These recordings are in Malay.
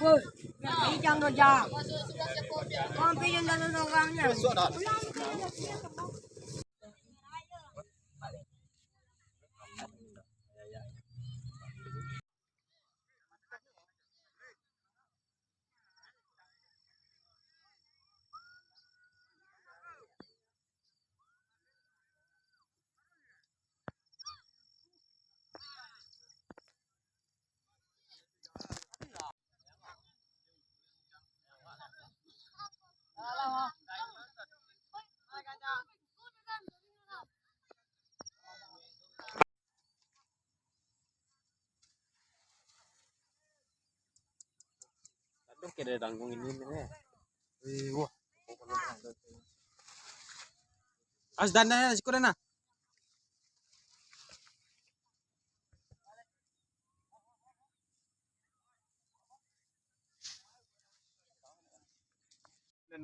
Woi, ikan roja. Kopi yang dalam orangnya. Aduh, kira tanggung ini nih. Wah. Asdan na, siguro na.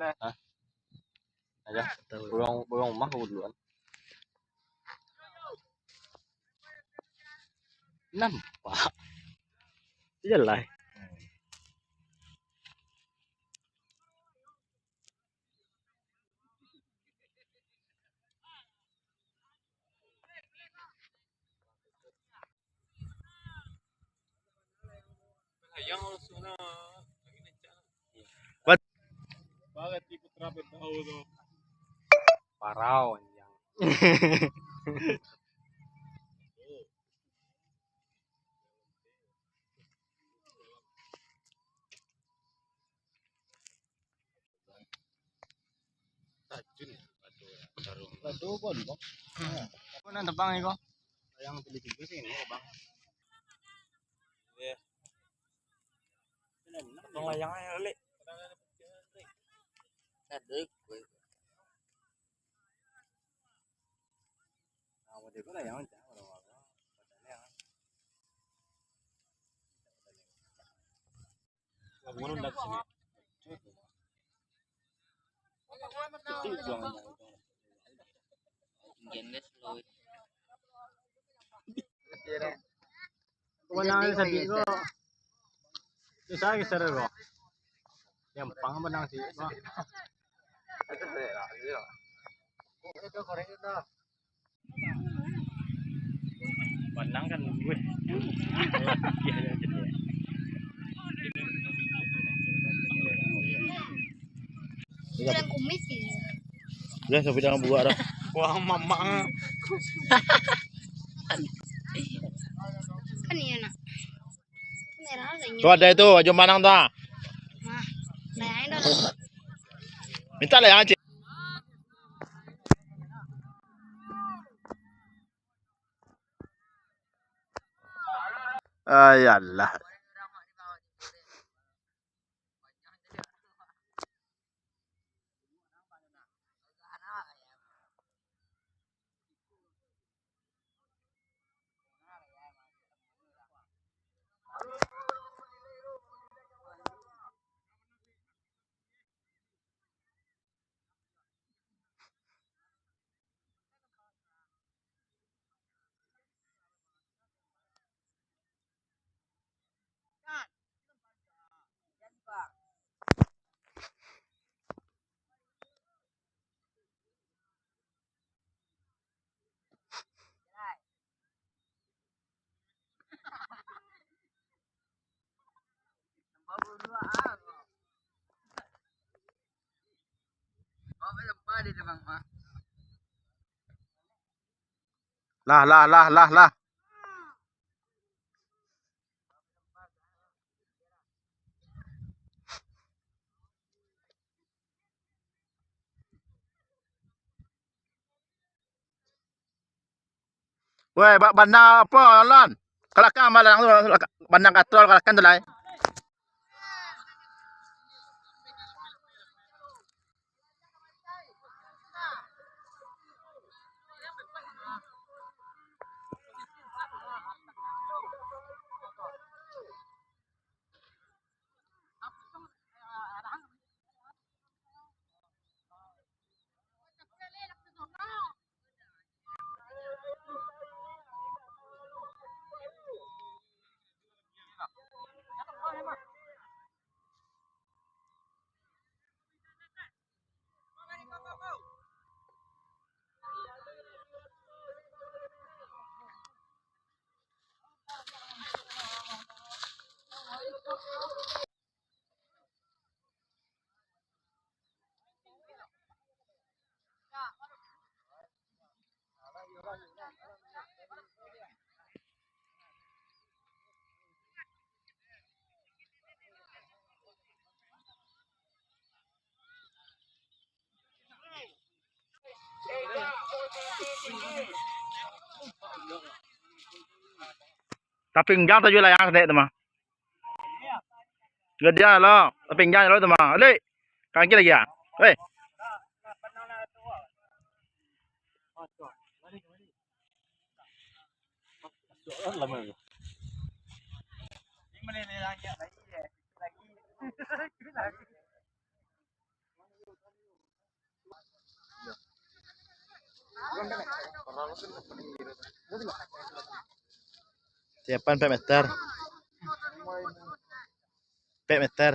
Hah? Aja, burung mah duluan. Nampak. Iyalah. Bakit di trapit tahu tuh? Parau yang. Aduh, bon, bang. Ako nang tabang iko. Yang pilih ko sini, bang. Iya. Tong layang ay ali. Kadek. Ako di ko layang ja. Ngurun dak sini. Itu juang. Jenis lo. Kumanan sa bigo. Isa ki sir ko. Yang pang benang sih. Benang kan gue. Iya jadi. Yang kumis sih. Ya, sampai dengan buah dah. Wah, mama. Kan iya nak. Merah lagi. Tuh ada itu, Ajo Manang tuh. Nah, bayangin dah. Minta lah yang aja. Ayalah. Lah. Weh, bandang apa, Lan? Kelakang malang tu, bandang katrol kelakang tu lah. Tapinggang tayo lang ang teman. Gede lo, tapinggang lo teman. Ale, kaki lagi ya. Hei. Siapan meter. Meter.